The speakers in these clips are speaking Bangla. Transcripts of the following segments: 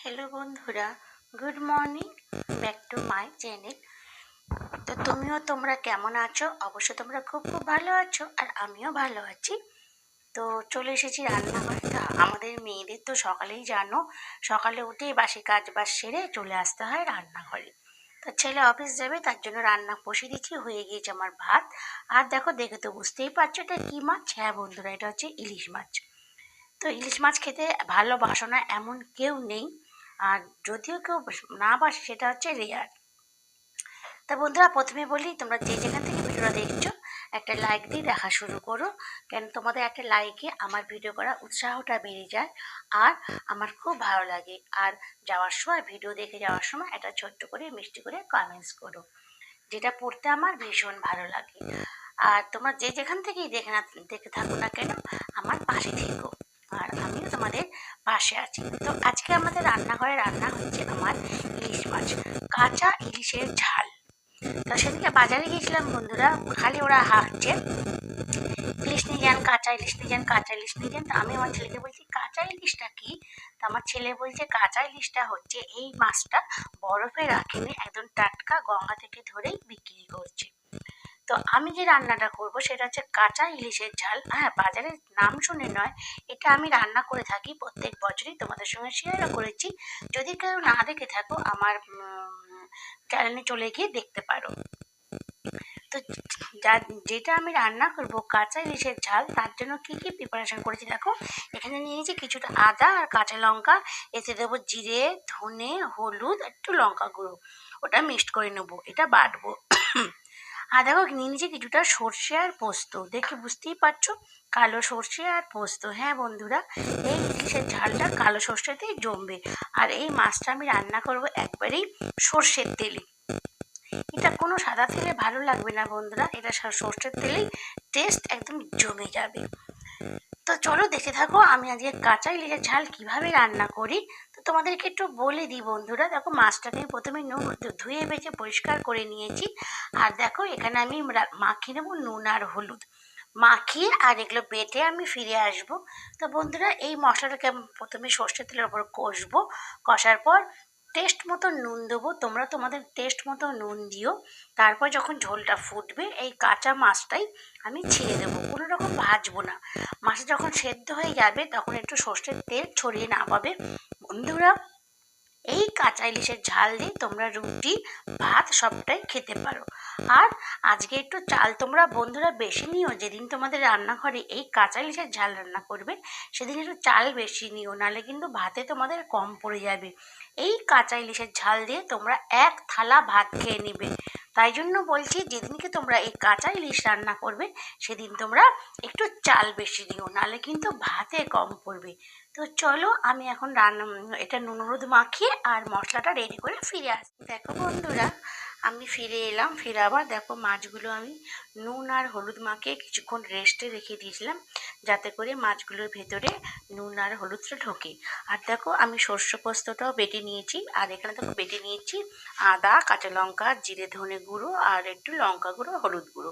হ্যালো বন্ধুরা, good morning, back to my channel. তো তোমরা কেমন আছো? অবশ্যই তোমরা খুব খুব ভালো আছো, আর আমিও ভালো আছি। তো চলে এসেছি রান্নাঘরে। তা আমাদের মেয়েদের তো সকালেই জানো, সকালে উঠেই বাসি কাজ বাজ সেরে চলে আসতে হয় রান্নাঘরে। তো ছেলে অফিস যাবে, তার জন্য রান্না বসিয়ে দিচ্ছি। হয়ে গিয়েছে আমার ভাত। আর দেখো, দেখে তো বুঝতেই পারছো এটা কি মাছ। হ্যাঁ বন্ধুরা, এটা হচ্ছে ইলিশ মাছ। তো ইলিশ মাছ খেতে ভালোবাসো না এমন কেউ নেই, আর যদিও কেউ না বাসে সেটা হচ্ছে রেয়ার। তা বন্ধুরা, প্রথমে বলি, তোমরা যে যেখান থেকে ভিডিওটা দেখছো একটা লাইক দিয়ে দেখা শুরু করো। কেন তোমাদের একটা লাইকে আমার ভিডিও করার উৎসাহটা বেড়ে যায়, আর আমার খুব ভালো লাগে। আর যাওয়ার সময়, ভিডিও দেখে যাওয়ার সময় একটা ছোট্ট করে মিষ্টি করে কমেন্টস করো, যেটা পড়তে আমার ভীষণ ভালো লাগে। আর তোমরা যে যেখান থেকেই দেখে থাকো না কেন, আমার পাশে থেকো, আর আমিও তোমাদের পাশে আছি। তো আজকে আমাদের রান্নাঘরে রান্না হচ্ছে আমার ইলিশ মাছ, কাঁচা ইলিশের ঝাল। তো সেদিকে বাজারে গিয়েছিলাম বন্ধুরা, খালি ওরা হাঁকছে, ইলিশ নিয়ে যান, কাঁচা ইলিশ নিয়ে যান, কাঁচা ইলিশ নিয়ে যান। তো আমি আমার ছেলেকে বলছি, কাঁচা ইলিশটা কি? তো আমার ছেলে বলছে, কাঁচা ইলিশটা হচ্ছে এই মাছটা বরফে রাখেনি, একদম টাটকা গঙ্গা থেকে ধরেই বিক্রি করছে। তো আমি যে রান্নাটা করব সেটা হচ্ছে কাঁচা ইলিশের ঝাল। হ্যাঁ, বাজারের নাম শুনে নয়, এটা আমি রান্না করে থাকি প্রত্যেক বছরই, তোমাদের সঙ্গে শেয়ারও করেছি। যদি কেউ না দেখে থাকো, আমার চ্যানেলে চলে গিয়ে দেখতে পারো। তো যেটা আমি রান্না করব কাঁচা ইলিশের ঝাল, তার জন্য কি কি প্রিপারেশন করেছি দেখো। এখানে নিয়েছি কিছুটা আদা আর কাঁচা লঙ্কা, এতে দেবো জিরে, ধনে, হলুদ, একটু লঙ্কা গুঁড়ো, ওটা মিক্সড করে নেবো, এটা বাটবো। আর দেখো, নিয়ে নিয়েছি কিছুটা সর্ষে আর পোস্ত, দেখে বুঝতেই পারছো, কালো সর্ষে আর পোস্ত। হ্যাঁ বন্ধুরা, এই ইলিশের ঝালটা কালো সর্ষেতেই জমবে। আর এই মাছটা আমি রান্না করব একবারেই সর্ষের তেলে। এটা কোনো সাদা তেলে ভালো লাগবে না বন্ধুরা, এটা সর্ষের তেলেই টেস্ট একদম জমে যাবে। তো চলো দেখে থাকো আমি আজকে কাঁচা ইলিশের ঝাল কিভাবে রান্না করি। তো তোমাদেরকে একটু বলে দিই বন্ধুরা, দেখো মাছটাকে প্রথমে ধুয়ে বেছে পরিষ্কার করে নিয়েছি। আর দেখো, এখানে আমি মাখিয়ে নেবো নুন আর হলুদ, মাখিয়ে আর এগুলো বেটে আমি ফিরে আসব। তো বন্ধুরা, এই মশলাটাকে আমি প্রথমে সর্ষের তেলের ওপর কষবো, কষার পর টেস্ট মতো নুন দেবো, তোমরা তোমাদের টেস্ট মতো নুন দিও। তারপর যখন ঝোলটা ফুটবে, এই কাঁচা মাছটাই আমি ছেড়ে দেবো, কোনো রকম ভাজবো না। মাছটা যখন সেদ্ধ হয়ে যাবে, তখন একটু সর্ষের তেল ছড়িয়ে নামাবে। বন্ধুরা, এই কাঁচা ইলিশের ঝাল দিয়ে তোমরা রুটি, ভাত সবটাই খেতে পারো। আর আজকে একটু চাল তোমরা বন্ধুরা বেশি নিও, যেদিন তোমাদের রান্নাঘরে এই কাঁচা ইলিশের ঝাল রান্না করবে সেদিন একটু চাল বেশি নিও, নাহলে কিন্তু ভাতে তোমাদের কম পড়ে যাবে। এই কাঁচা ইলিশের ঝাল দিয়ে তোমরা এক থালা ভাত খেয়ে নিবে। তাই জন্য বলছি, যেদিনকে তোমরা এই কাঁচা ইলিশ রান্না করবে সেদিন তোমরা একটু চাল বেশি নিও, নাহলে কিন্তু ভাতে কম পড়বে। তো চলো, আমি এখন এটা নুন হলুদ মাখিয়ে আর মশলাটা রেডি করে ফিরে আসি। দেখো বন্ধুরা, আমি ফিরে এলাম। ফিরে আবার দেখো, মাছগুলো আমি নুন আর হলুদ মাখিয়ে কিছুক্ষণ রেস্টে রেখে দিয়েছিলাম, যাতে করে মাছগুলোর ভেতরে নুন আর হলুদটা ঢোকে। আর দেখো, আমি সর্ষে পোস্তটাও বেটে নিয়েছি। আর এখানে দেখো বেটে নিয়েছি আদা, কাঁচা লঙ্কা, জিরে, ধনে গুঁড়ো আর একটু লঙ্কা গুঁড়ো, হলুদ গুঁড়ো,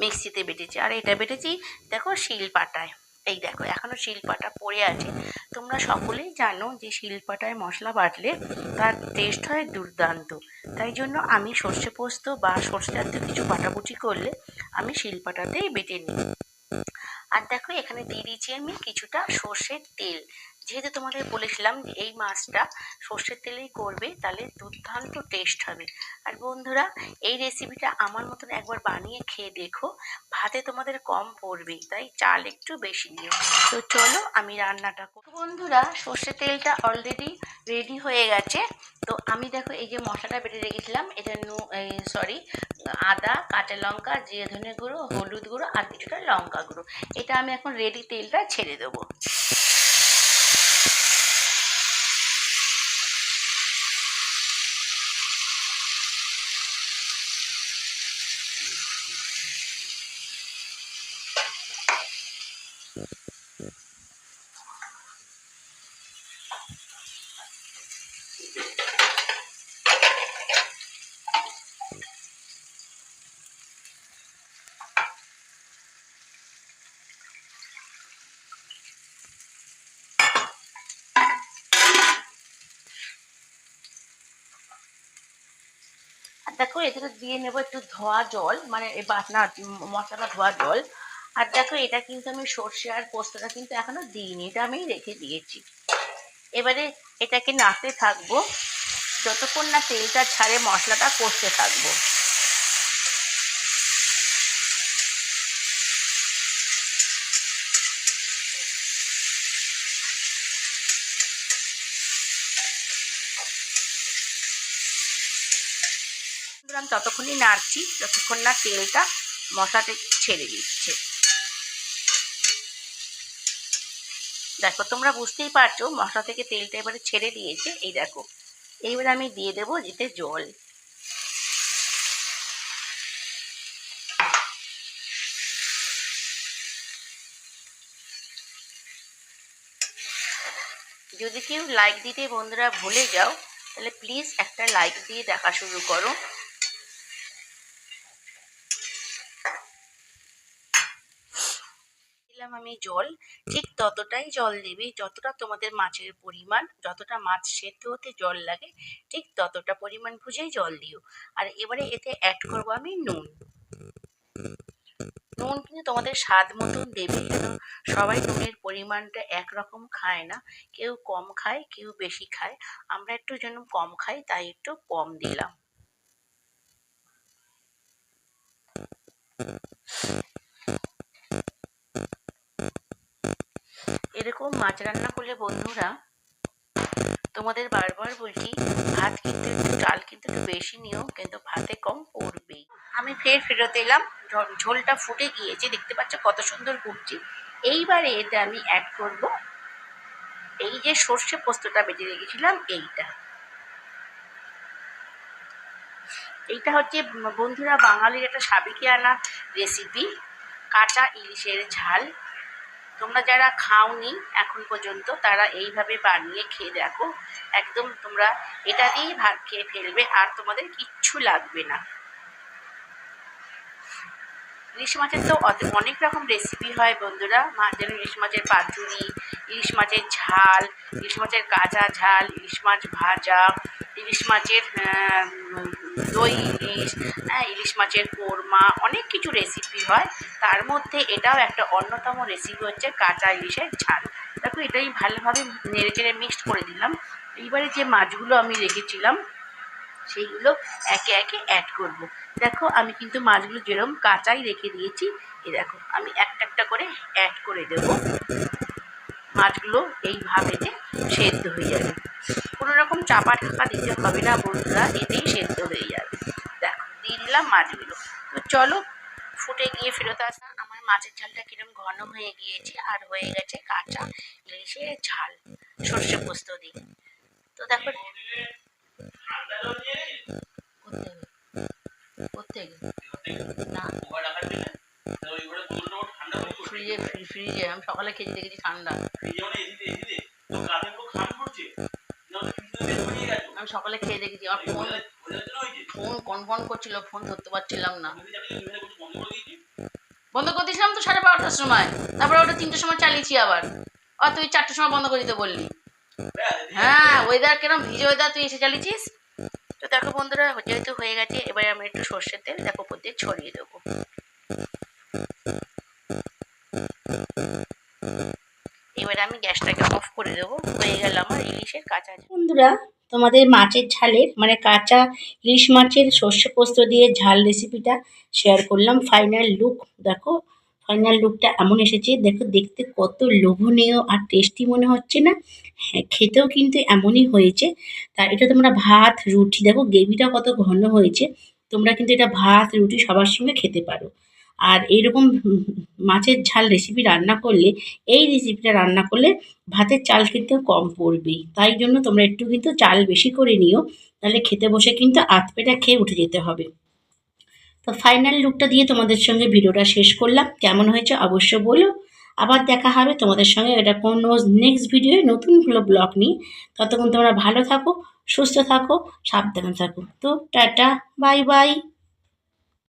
মিক্সিতে বেটেছি। আর এটা বেটেছি দেখো শিলপাটায়। এই দেখো, এখনো শিলপাটা পড়ে আছে। তোমরা সকলেই জানো যে শিলপাটায় মশলা বাটলে তার টেস্ট হয় দুর্দান্ত। তাই জন্য আমি সর্ষে পোস্ত বা সর্ষে জাতীয় কিছু বাটাবুটি করলে আমি শিলপাটাতেই বেটে নিই। আর দেখো, এখানে দিয়ে দিয়েছি আমি কিছুটা সর্ষের তেল। যেহেতু তোমাদের বলেছিলাম যে এই মাছটা সর্ষের তেলেই করবে, তাহলে দুর্দান্ত টেস্ট হবে। আর বন্ধুরা, এই রেসিপিটা আমার মতন একবার বানিয়ে খেয়ে দেখো, ভাতে তোমাদের কম পড়বে, তাই চাল একটু বেশি নিও। তো চলো আমি রান্নাটা করি। বন্ধুরা, সর্ষের তেলটা অলরেডি রেডি হয়ে গেছে। তো আমি দেখো, এই যে মশলাটা বেটে রেখেছিলাম, এটা আদা, কাঁচা লঙ্কা, জিরে, ধনে গুঁড়ো, হলুদ গুঁড়ো আর কিছুটা লঙ্কা গুঁড়ো, এটা আমি এখন রেডি তেলটা ছেড়ে দেবো। দেখো এটাতে দিয়ে নেবো একটু ধোয়া জল, মানে এই বাটনা মশলা ধোয়া জল। আর দেখো এটা কিন্তু আমি সর্ষে আর পোস্তটা কিন্তু এখনো দিইনি, এটা আমি রেখে দিয়েছি। এবারে এটাকে নাড়তে থাকবো যতক্ষণ না তেলটা ছাড়ে, মশলাটা কষতে থাকবো। আমি ততক্ষণই নাড়ছি যতক্ষণ না তেলটা মশলাতে ছেড়ে দিচ্ছে। দেখো তোমরা বুঝতেই পারছো মশলা থেকে তেলটা এবারে ছেড়ে দিয়েছে। এই দেখো এইবারে আমি দিয়ে দেবো এতে জল। যদি কেউ লাইক দিতে বন্ধুরা ভুলে যাও তাহলে প্লিজ একটা লাইক দিয়ে দেখা শুরু করো। দিলাম আমি জল, ঠিক ততটাই জল দেবে যতটা তোমাদের মাছের পরিমাণ, যতটা মাছ সেদ্ধ হতে জল লাগে ঠিক ততটা পরিমাণ বুঝেই জল দিও। আর এবারে এতে অ্যাড করবো আমি নুন। নুন কিন্তু তোমাদের স্বাদ মতন দেবে, কেন সবাই নুনের পরিমাণটা একরকম খায় না, কেউ কম খায় কেউ বেশি খায়। আমরা একটু যেন কম খাই তাই একটু কম দিলাম। এরকম মাছ রান্না করলে বন্ধুরা তোমাদের বারবার বলছি, ভাত কিন্তু একটু চাল কিন্তু একটু বেশি নিও, কিন্তু ভাতে কম পড়বেই। আমি ফেরত এলাম, ঝোলটা ফুটে গিয়েছে, দেখতে পাচ্ছ কত সুন্দর ফুটছে। এইবারে এতে আমি অ্যাড করব এই যে সর্ষে পোস্তটা বেটে রেখেছিলাম এইটা। এইটা হচ্ছে বন্ধুরা বাঙালির একটা সাবেকিয়ানা রেসিপি, কাঁচা ইলিশের ঝাল। তোমরা যারা খাওনি এখন পর্যন্ত তারা এইভাবে বানিয়ে খেয়ে দেখো, একদম তোমরা এটা দিয়েই ভাত খেয়ে ফেলবে আর তোমাদের কিচ্ছু লাগবে না। ইলিশ মাছের তো অনেক রকম রেসিপি হয় বন্ধুরা, যেন ইলিশ মাছের পাতুরি, ইলিশ মাছের ঝাল, ইলিশ মাছের কাঁচা ঝাল, ইলিশ মাছ ভাজা, ইলিশ মাছের দই ইলিশ, ইলিশ মাছের কোরমা, অনেক কিছু রেসিপি হয়। তার মধ্যে এটাও একটা অন্যতম রেসিপি হচ্ছে কাঁচা ইলিশের ঝাল। দেখো এটাই ভালোভাবে নেড়ে চেড়ে মিক্সড করে দিলাম। এইবারে যে মাছগুলো আমি রেখেছিলাম সেইগুলো একে একে অ্যাড করব। দেখো আমি কিন্তু মাছগুলো যেরকম কাঁচাই রেখে দিয়েছি, এই দেখো আমি একটা একটা করে অ্যাড করে দেব। মাছগুলো এইভাবেতে সেদ্ধ হয়ে যাবে, কোনো রকম চাপা ঢাকা দিতে হবে না বন্ধুরা, এতেই সেদ্ধ হয়ে যাবে। দেখো দিয়ে দিলাম মাছগুলো। তো চলো ফুটে গিয়ে ফেরত আসা। আমার মাছের ঝালটা কিরম ঘন হয়ে গিয়েছে আর হয়ে গেছে কাঁচা ইলিশের ঝাল সর্ষে পোস্ত দিয়ে। তো দেখো ফ্রিজে আমি সকালে খেয়ে দেখেছি ঠান্ডা। আমি সকালে খেয়ে দেখেছি, আমার ফোন কনফার্ম করছিল, ফোন ধরতে পারছিলাম না। বন্ধ করে দিয়েছিলাম তো 12:30টার সময়, তারপরে ওটা 3টের সময় চালিয়েছি আবার। আর তুই 4টের সময় বন্ধ করে দিতে বললি। হ্যাঁ ওয়েদার কেরম ভিজে ওয়েদার, তুই এসে চালিয়েছিস। তো দেখো বন্ধুরা যেহেতু হয়ে গেছে, এবারে আমি একটু সর্ষের তেল দেখো উপর দিয়ে ছড়িয়ে দেবো। এবারে আমি গ্যাসটাকে অফ করে দেবো। হয়ে গেল আমার ইলিশের কাঁচা ঝাল। বন্ধুরা তোমাদের মাছের ঝালের মানে কাঁচা ইলিশ মাছের সর্ষে পোস্ত দিয়ে ঝাল রেসিপিটা শেয়ার করলাম। ফাইনাল লুক দেখো, ফাইনাল লুকটা এমন এসেছে, দেখো দেখতে কত লোভনীয় আর টেস্টি মনে হচ্ছে না? হ্যাঁ খেতেও কিন্তু এমনই হয়েছে। তা এটা তোমরা ভাত রুটি, দেখো গ্রেভিটা কত ঘন হয়েছে, তোমরা কিন্তু এটা ভাত রুটি সবার সঙ্গে খেতে পারো। আর এইরকম মাছের ঝাল রেসিপি রান্না করলে, এই রেসিপিটা রান্না করলে ভাতের চাল কিন্তু কম পড়বেই, তাই জন্য তোমরা একটু কিন্তু চাল বেশি করে নিও, তাহলে খেতে বসে কিন্তু আধপেটা খেয়ে উঠে যেতে হবে। তো ফাইনাল লুকটা দিয়ে তোমাদের সঙ্গে ভিডিওটা শেষ করলাম। কেমন হয়েছে অবশ্য বলো। আবার দেখা হবে তোমাদের সঙ্গে এটা কোনো নেক্সট ভিডিওয় নতুন ব্লগ নিয়ে। ততক্ষণ তোমরা ভালো থাকো, সুস্থ থাকো, সাবধানে থাকো। তো টাটা, বাই বাই।